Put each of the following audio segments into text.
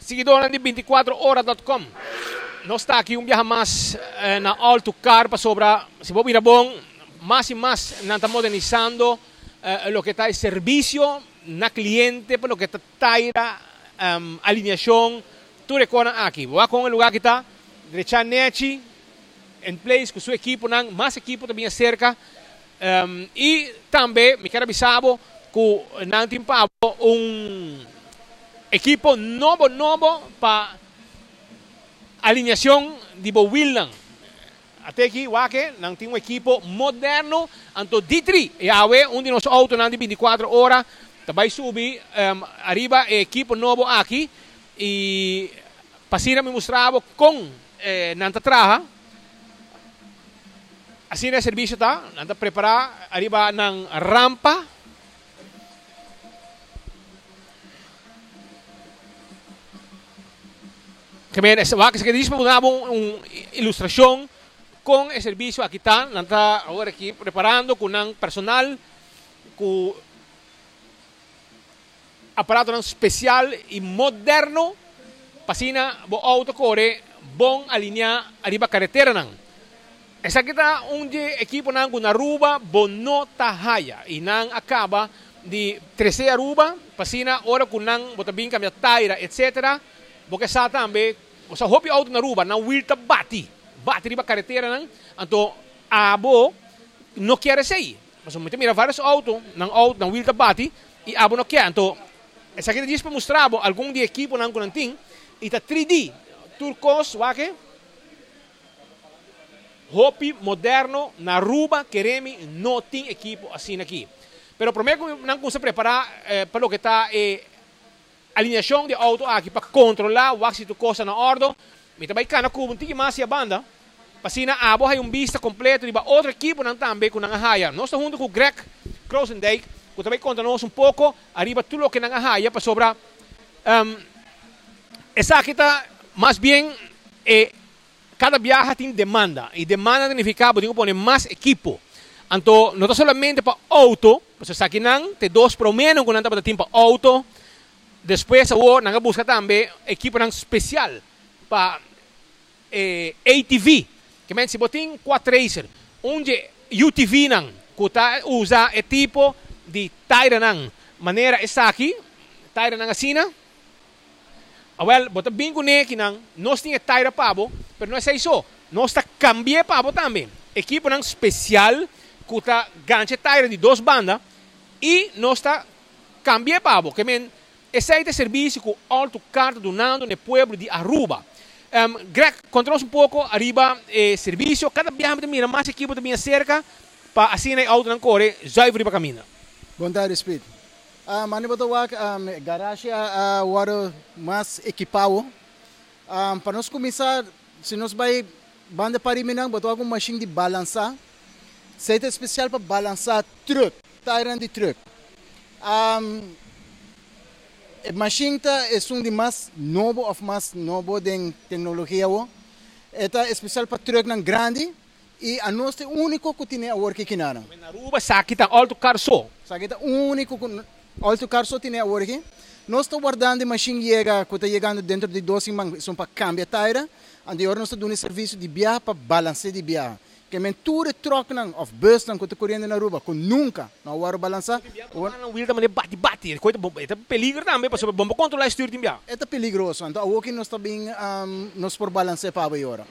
seguidor de 24horas.com. Nós está aqui viaje mais na autocar para sobrar, se vou mirar bom, mais e mais nós estamos modernizando o que está em serviço na cliente, para o que está alinhação, tudo recorda aqui. Vou com o lugar que está, deixar net em place com sua equipe, mais equipe também cerca. E também, me quero avisar que nós temos equipo novo para alinhação de Willan. Até aqui, nós temos equipo moderno, então D3, de nossos autos de 24 horas, também subir arriba equipo novo aqui, e para me mostrava com nanta traja, assim é o serviço, tá? Nanta preparar arriba na rampa, que diz para dar uma ilustração com o serviço aqui está, nós está agora aqui preparando com um personal, com aparato especial e moderno, para o auto corre bom alinhar arriba a carretera não. Essa aqui está onde equipo não com Aruba bonota haya e não acaba de 13 Aruba, para hora com não botar bem cambiar taira etc. Porque sa também, você hopi auto na Aruba, não wilta bate riba carretera não, então abo não quer sair. Mas muito mira vários autos, não wilta bate e abo não quer. Então essa aqui diz para mostrar algum de equipo não com tem e está 3D, turcos, waque, hopi moderno na Aruba queremos não tem equipo assim aqui. Pero primeiro não consegue preparar para o que está alinhação de auto aqui para controlar o se tu coisa na ordem. Me também cana com um tique mais a banda. Para abo hay vista completo de outro equipo não também com a haia. Nós estamos junto com o Greg Krosendijk, que também conta-nos pouco arriba tudo o que na haia para sobrar. Essa aqui está mais bem cada viagem tem demanda e demanda significa que poner mais equipo. Então não é somente para auto, você aqui não tem dois por menos quando está para tempo auto. Depois, nós busca também equipo especial para ATV. Que se você tem 4 racer, onde UTV que usa o tipo de tire maneira essa aqui, tire assim. Bota bem com ele que nós temos tire pabo, mas não é isso. Nós está cambiando pabo também. Equipo especial que está ganche tire de 2 bandas e nós está cambiando pabo. Que esse é o serviço que o autocar donando no pueblo de Aruba. Greg, controla pouco arriba o serviço. Cada viagem também mais equipo também cerca para assim o auto não corre, já vai para caminho. Bom dia, Speed. Mani botawak garagem agora mais equipado. Para nós começar, se nós vai banda para mim, botawak uma machine de balançar. Seita especial para balançar truck, tire de truck. A machine é um de mais novo de tecnologia. É especial para truck grande e a nós é o único que tem a work aqui na Aruba, aqui está alto carro só. Aqui está o único alto carro só tem a work. Nós estamos guardando a machine que está chegando dentro de 2 semanas para cambiar tire. E agora nós estamos dando serviço de viagem para balancear de viagem. Que tudo troca of bus que está correndo na Aruba, que nunca não vai balançar. Não will também bate. É peligro também, para bomba controlar o estilo de viagem. É perigoso. Então aqui nós também nós por balancear para agora.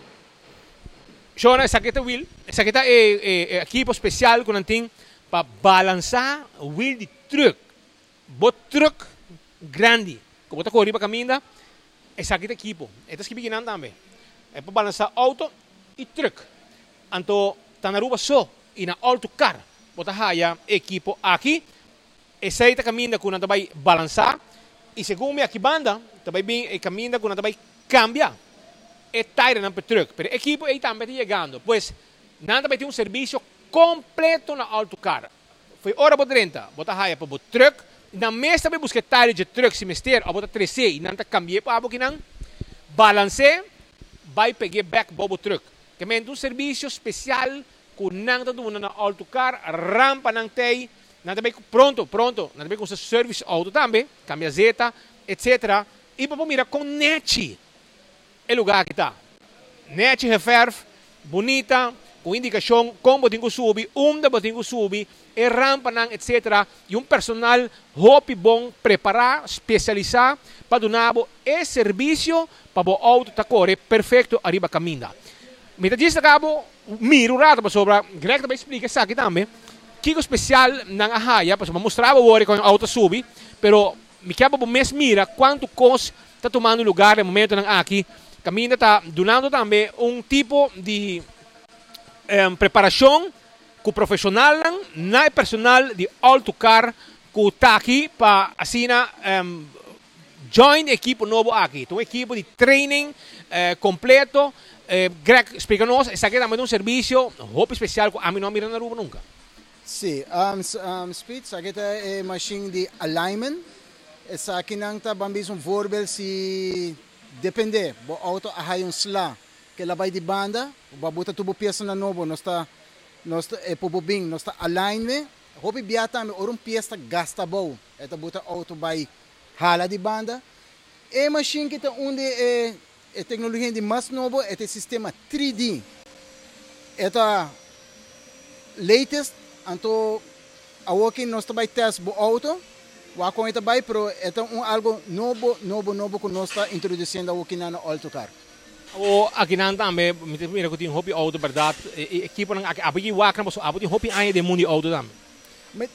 Shona, essa aqui é wheel, essa aqui é equipo especial que não tem para balançar o wheel de truck. Bot truck grande, que você corre para caminhar. Essa aqui é equipo. Essa aqui é também. É para balançar auto e truck. Então, está na Aruba só e na autocar. Bota haya equipo aqui. Essa aí está caminhando que não vai balançar. E segundo aqui banda, também bem caminhando que não vai cambiar. É tire para truck. Mas o equipo aí também está chegando. Pois, não vai ter um serviço completo na autocar. Foi hora para 30. Bota haya para o truck. Na mesa também busca tire de truck semestre. A bota 13. E não está cambiando para o que não. Balance, vai pegar back para o truck. Que é um serviço especial que não está dando na autocar, rampa não tem, não também pronto, não também com o serviço auto também, cambia zeta, etc. E para mira com net o lugar que está. Net referv, bonita, com indicação como botinho subir, onde botinho subir, e rampa, etc. E personal hopi bom preparar, especializar para donar esse serviço para o auto tá correr perfeito arriba caminha. Me diz acabo miro rato para sobre, Greg também explica isso aqui também. Que especial na Ahaya, para mostrar o com o auto subir, pero me quer para mês mira quanto custa está tomando lugar no momento aqui. Caminha está donando também tipo de preparação com profissional, na personal de autocar que está aqui para assim join equipo novo aqui. Então, equipo de training completo. Greg, explica-nos, essa aqui é também serviço roupa especial que a mim não mira na rua nunca. Sim, Speed, essa aqui é machine de alignment. Essa aqui não está bambis voorbeeld se depende, o auto a sla, que ela vai de banda, o babuta tubo peça na novo, nós pobobing, nós alignment, hopi biata me orum peça gasta bom, eta buta auto vai hala de banda. E machine que tá onde é tecnologia de mais novo, é o sistema 3D. Eta latest, então a walking nós vai test o auto. Wako ito bay, pero ito algo novo que nós está introduzindo aqui na autocar. O aqui não também, mira que tem hobby auto verdade, equipo nang abigi wakna mas abudi hobby ay de mundo auto também.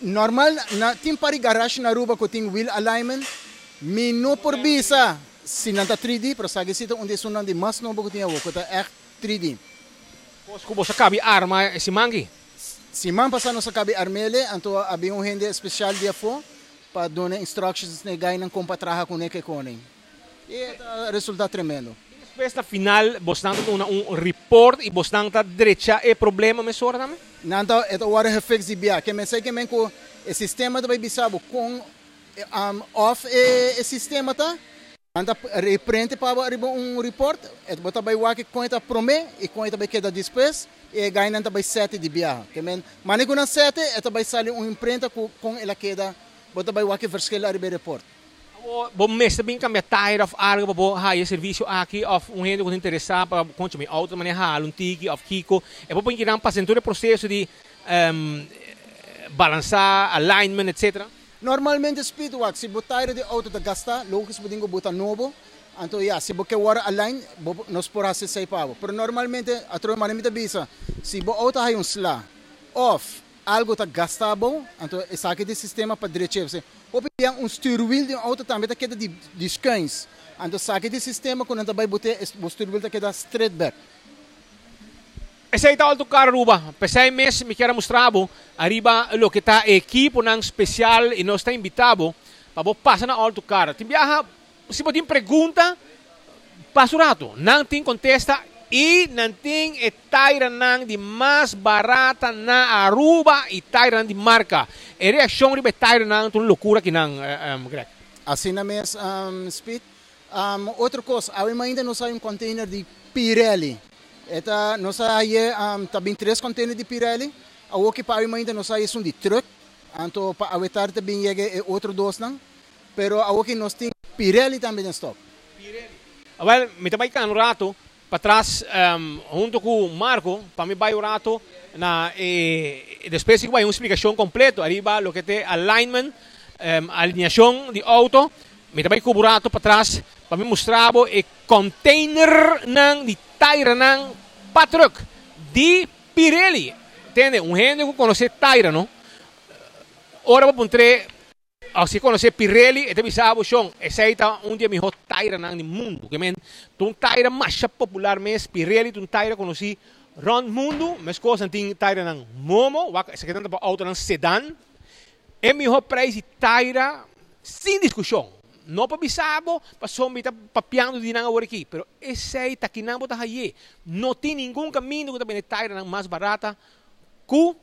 Normal na tim pari garage na ruba ko ting wheel alignment, mino por bisa sinanta 3D, pero sagi sito onde sunan de mas novo ko tinha ko ta echt 3D. Pos kubo sa kabi arma si mangi. Si man pasano sa kabi armele, anto abi gente especial dia fo. Para dar instructions na gay ng compatraha com que conem. E resultado tremendo. Depois na final, você não report e você não direita é problema mesmo também? Não, ito wara reflex de bia. Que me sei que men ko o sistema do vai bisabo com off e sistema tá. Anda reprende para arriba report. Et bota vai waki com ita prome e com ita vai queda depois e gay nanta vai sete de bia. Que men mane ko na sete, ito vai salir imprenta com ela queda. Bota vai waki verschil arriba report. Bom mês também que me tired of argo bo high serviço aqui of gente que interessa para consumir auto manejar tiki of Kiko e bom que não passa todo o processo de balançar alignment etc. Normalmente speedwalk se botar de auto da gasta logis bodingo bota novo então se boque war align nos por hacer sei pavo pero normalmente atro manimita bisa se bo auto hay sla off algo tá gastado, então esse aqui de sistema para direito você ou pegar steering de auto também tá queda de scans, então esse aqui de sistema quando tá vai botar o steering tá queda straight back. Esse aí tá alto carro ruba, pensei mesmo me quero mostrar arriba lo que tá equipo nang especial e nós está invitado para passar na alto carro. Tem viaja, se você pergunta, passa o rato, não tem contesta. E nanting e tayran di mas barata na Aruba e tayran di marca. E reaksyon ribe tayran nang tun loucura que nang Greg. Assim na mes Speed. Outra coisa, ainda nós temos container de Pirelli. Eta nós aí também 3 containers de Pirelli. O que para ainda nós aí são de truck. Então para awetar também chega outro dos nang. Pero o que nós tem Pirelli também em stock. Pirelli. Well, me também can um rato. Para trás, junto com o Marco, para mim vai o rato, depois que vai uma explicação completa, arriba lo que tem alignment, alinhação de auto, me também com o rato para trás, para mim mostrar o container de tire para truck, de Pirelli, entende? Gente que conhece tire, não? Ora vou encontrar se conhecer Pirelli, e também sabe, esse aí tá dia melhor tire no mundo. Que men, um tire mais popular mesmo, Pirelli, um tire conheci rond mundo, mas coisa tem tire ng Momo, esse aqui tá para auto ng sedan, é melhor preço de tire sem discussão. Não para bisabo, para som está papiando de nada agora aqui, pero esse aí tá aqui não bota aí, não tem nenhum caminho que tá bem tire mais barata que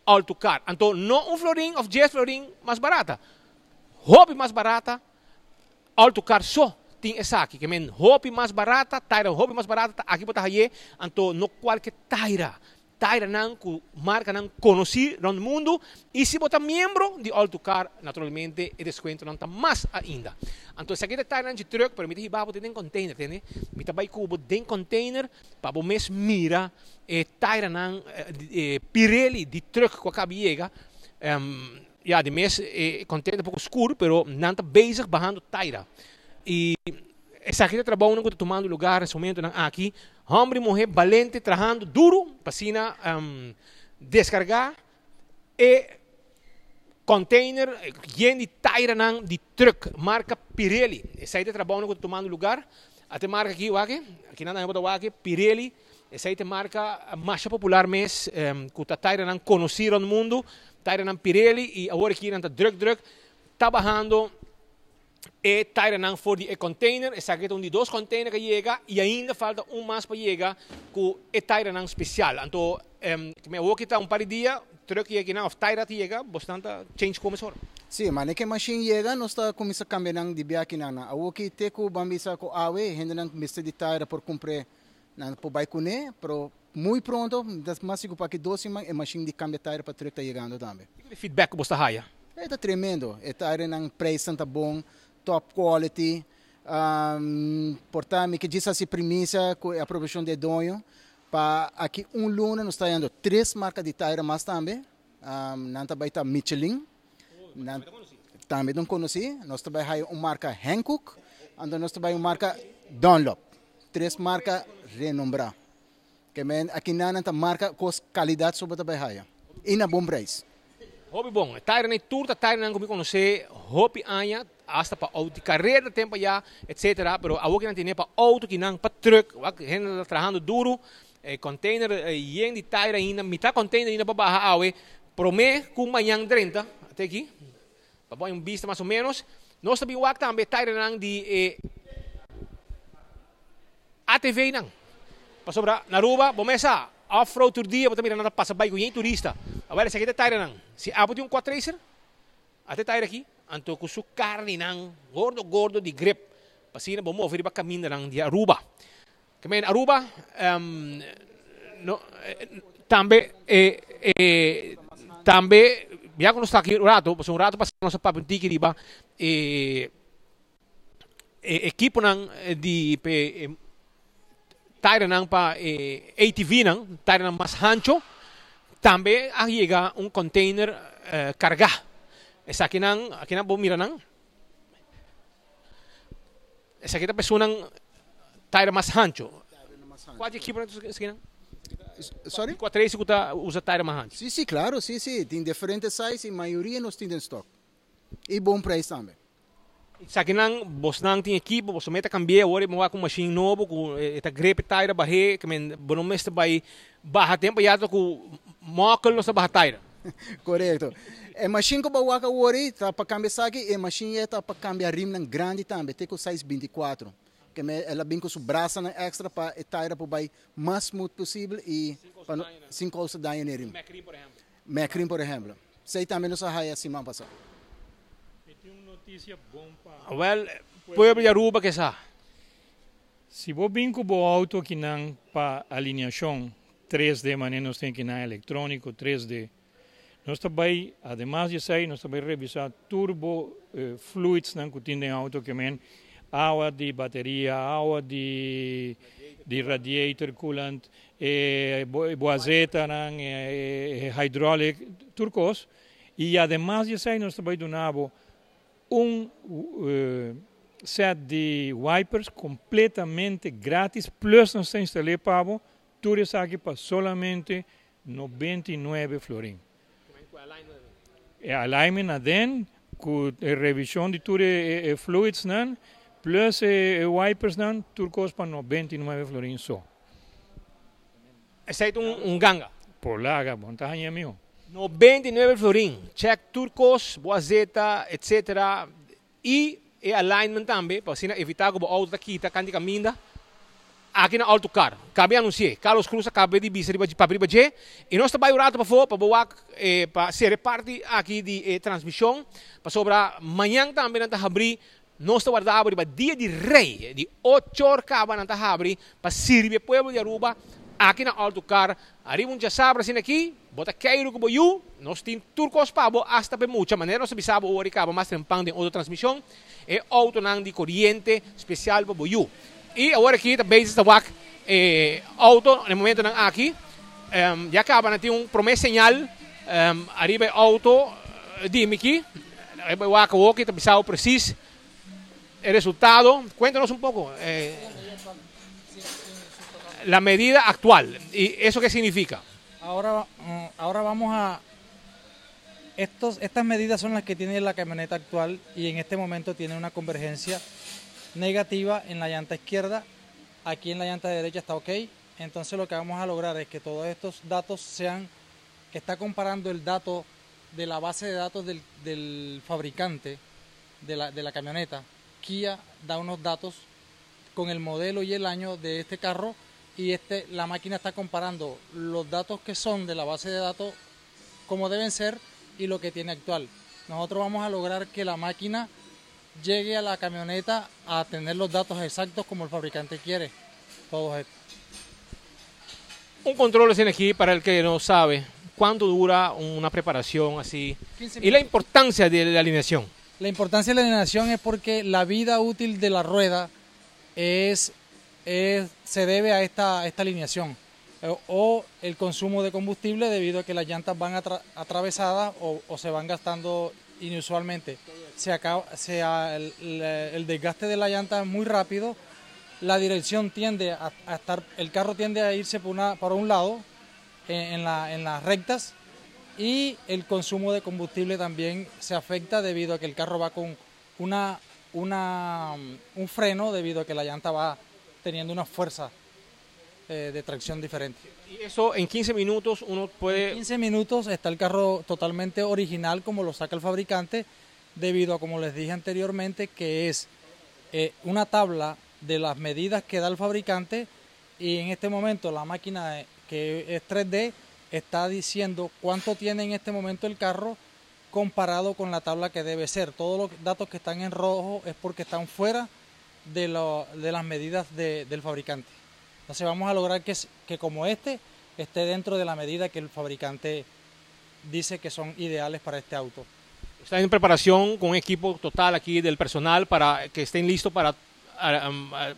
autocar. Então não florin of 10 florin mais barata. Hobby mais barata, autocar só tem essa aqui. Que men hobby mais barata, taira hobby mais barata, aqui botar aí, então não qualquer taira taira nang ku marca nang conheci no mundo e se botar membro de autocar naturalmente o desconto não está mais ainda. Então se aqui é taira de truck permite que babo tem container, tem? Me tá vai cubo tem container para o mês mira taira nang Pirelli de truck com a cabiega ja, de mês container um pouco escuro, pero não está bezig barrando taira. E essa aqui é trabalho que está tomando lugar nesse momento aqui. Homem e mulher valente, trabalhando duro para descargar e container de taira de truck, marca Pirelli. Essa aí é trabalho que está tomando lugar. Até marca aqui nada é Pirelli. Essa aí é marca mais popular mesmo, que está taira conhecida no mundo, taira Pirelli e agora aqui está druk, trabalhando. E taira nang for die container, essa aqui tem dois containers que chega e ainda falta mais para chegar com o taira nang especial. Então, me vou quitar par de dias, truck aqui na taira chega, bastante change começou. Sim, mas nem que machine chega, nós está começando a cambiar nang de biaki nana. A o que te ko bambisa ko awe, ainda nang mister de taira por comprar nang po vai cune, pero muito pronto, das mais para que 12 man e machine de cambia taira para truck tá chegando também. O feedback você haia? É tremendo, é taira nang preço tá bom. Top quality, portanto, que diz assim premissa com a aprovação de dono, para aqui luna nós está indo 3 marcas de taira mais também, não também está Michelin, também não conheci, nós também temos uma marca Hankook, e nós também uma marca Dunlop, 3 marcas renombradas, que aqui não é marca com qualidade sobre também há, e na bom preço. Hobby bom, taira nem turta, taira não como conhecer, hobby anya, hasta para auto de carreira tempo já, etc. Pero a que não tem para auto que não para truck, a gente trabalhando duro, container yen de taira ainda, mitad container ainda para barrar awe, promê com manhã 30 até aqui, para pôr vista mais ou menos. Nós também o também taira não de ATV não, para sobrar na rua, bomesa. Off-road tour dia, você mira nada passa bike com turista. Agora esse aqui é taira não. Se abo de 4 racer, até taira aqui, anto com su carne não, gordo de grip. Pasina bom mover para caminho não de Aruba. Que Aruba também já quando está aqui um rato passa nosso papo tiki riba equipo não de taira nang pa ATV nang, taira nang mas ancho, também chega container carga. Essa aqui nang bom mira nang. Essa aqui tá pessoa nang taira mas ancho. Qual equipo nang esse nang? Sorry? Qual três que usa taira mas ancho? Sim, claro, sim. Tem diferentes sizes e a maioria nós temos em stock. E bom preço também. Sa akin lang, boss nang ting equipo, boss meta cambia, ori mo akong machine novo, com ita grepe taira bahe, que men bono mesta bay baha tempo yato ku mokal no sa baha taira. Correto. E machine ko bawa ka ori, tá para cambiar saki, e machine tá para cambiar rim nang grande também, tem com size 24. Que ela bem com su braça na extra para a taira para bay mais smooth possível e sem causa dano no rim. Macrin, por exemplo. Sei também não sa haya semana passada. Well, pueblo de Aruba que sa. Se você vem com o auto que não para alinhação 3D, mas nós temos que na eletrônico 3D. Nós também, además de isso, nós também revisar turbo fluids que tem no auto que men água de bateria, água de radiator coolant, boazeta, hydraulic, turcos. E además de isso, nós também donamos set de wipers completamente grátis, plus nós instalamos para tudo isso aqui para solamente 99 florim. Alignment adentro, com revisão de tudo fluids, plus wipers, tudo custa para 99 florim só. Esse é ganga. Por lá, vontade é meu. 99 florim, check turcos, boazeta, etc. E alignment também, para evitar que o auto aqui está candy caminha. Aqui na autocar, cabe anunciar, Carlos Cruz acaba de bisar para abrir e nós trabalhamos rato para fora, para ser parte aqui de transmissão, para sobrar amanhã também nós abrir, nós guardamos para dia de rei, de 8 horas acaba nós abrir para servir o povo de Aruba aqui na autocar, arriba já sabe assim aqui, bota queiro com boiu, nós temos turcos pabo hasta pe muita maneira, nós sabemos o oricaba mas tem pão de autotransmissão, é auto não de corrente especial para boiu. E agora aqui também está o auto, no momento não aqui, já acaba na tem promessa señal, arriba auto, dime aqui, arriba o aqui está pensado preciso, o resultado, cuéntanos un poco. La medida actual, ¿y eso qué significa? Ahora vamos a... Estas medidas son las que tiene la camioneta actual y en este momento tiene una convergencia negativa en la llanta izquierda, aquí en la llanta derecha está ok, entonces lo que vamos a lograr es que todos estos datos sean, que está comparando el dato de la base de datos del fabricante de la camioneta. Kia da unos datos con el modelo y el año de este carro y la máquina está comparando los datos que son de la base de datos como deben ser y lo que tiene actual. Nosotros vamos a lograr que la máquina llegue a la camioneta a tener los datos exactos como el fabricante quiere. Todo esto. Un control de aquí para el que no sabe cuánto dura una preparación así y la importancia de la alineación. La importancia de la alineación es porque la vida útil de la rueda se debe a esta alineación o el consumo de combustible debido a que las llantas van atravesadas o se van gastando inusualmente. El desgaste de la llanta es muy rápido, la dirección tiende a estar, el carro tiende a irse por un lado en las rectas y el consumo de combustible también se afecta debido a que el carro va con un freno debido a que la llanta va teniendo una fuerza de tracción diferente. Y eso en 15 minutos uno puede... En 15 minutos está el carro totalmente original como lo saca el fabricante debido a, como les dije anteriormente, que es una tabla de las medidas que da el fabricante y en este momento la máquina que es 3D está diciendo cuánto tiene en este momento el carro comparado con la tabla que debe ser. Todos los datos que están en rojo es porque están fuera de las medidas del fabricante. Entonces vamos a lograr que como esté dentro de la medida que el fabricante dice que son ideales para este auto. Está en preparación con un equipo total aquí del personal para que estén listos para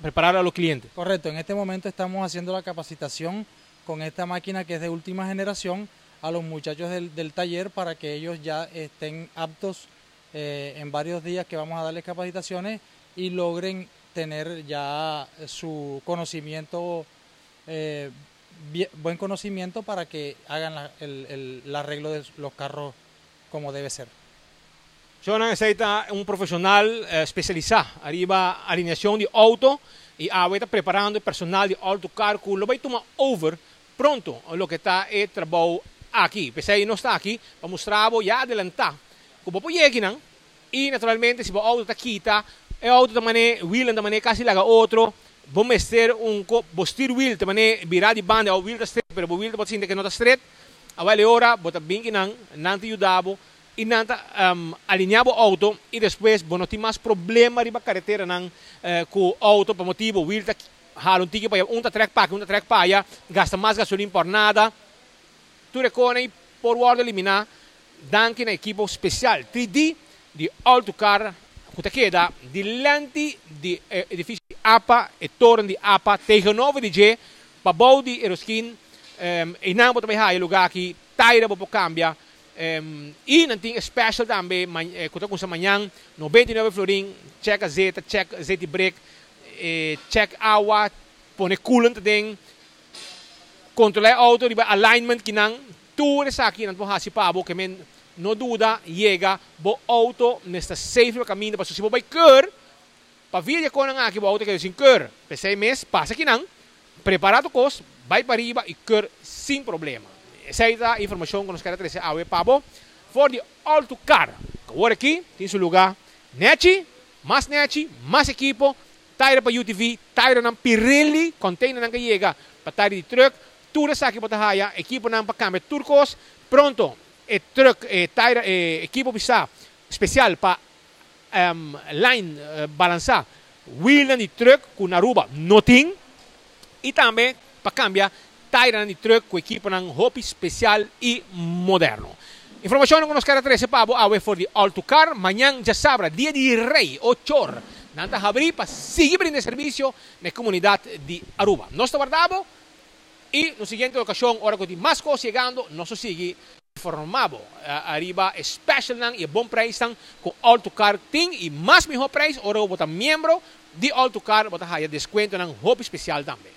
preparar a los clientes. Correcto, en este momento estamos haciendo la capacitación con esta máquina que es de última generación a los muchachos del taller para que ellos ya estén aptos en varios días que vamos a darles capacitaciones y logren tener ya su conocimiento, buen conocimiento para que hagan el arreglo de los carros como debe ser. Jonan está un profesional especializado arriba alineación de auto y ahora está preparando el personal de autocar que lo va a tomar over pronto lo que está el trabajo aquí. Pese a no está aquí, va a mostrar ya adelantar como puede llegar y naturalmente si el auto está quita el auto de manera wheel de manera casi la otro vamos a meter un steer wheel de manera virar de banda o wheel de straight pero el wheel de siente que no está straight ahora ahora bota bien que não te ayudaba e nanta alinhava o auto e depois não tem mais problema na carretera com o auto por motivo o wheel hala um ticket para track para gasta mais gasolina por nada tu recone por guarda eliminar danke na equipo especial 3D de autocar que queda diante do edifício APA e torre de APA tegenover de G para bouw de Eroskin e não também há lugar aqui taira para cambiar e não tem special também quando com amanhã 99 florin check a zeta check zeti brake check água põe coolant dentro controlar auto de alignment que não tudo isso aqui não pode para que men não dúvida chega o auto nesta safe no caminho para se você vai cur para vir com aqui o auto que sem cur pensei mês passa aqui não preparado cos vai para arriba e cur sem problema. Essa é a informação que nós queremos trazer ao Pabo for the autocar. Agora aqui tem seu lugar neti, mais equipo, tire para UTV, tire para Pirelli, container não que chega para tire de truck, tudo isso aqui para a equipo não para câmbio turcos, pronto, truck, tire, equipo bisa especial para line balançar, wheel de truck com aruba, nothing, e também para cambiar taira ng truck com equipo ng hobby especial e moderno. Informação com os caras 13 pavo awe for the Autocar. Manhã já sabra, dia de rei, 8 horas. Nanta abrir para seguir brindando serviço na comunidade de Aruba. Nós estamos guardamos e no seguinte ocasião, hora que tem mais coisas chegando, nós seguimos informado. Arriba special nang e bom preço com Autocar ting e mais melhor preço, ora botar membro de Autocar, botar desconto nang hobby especial também.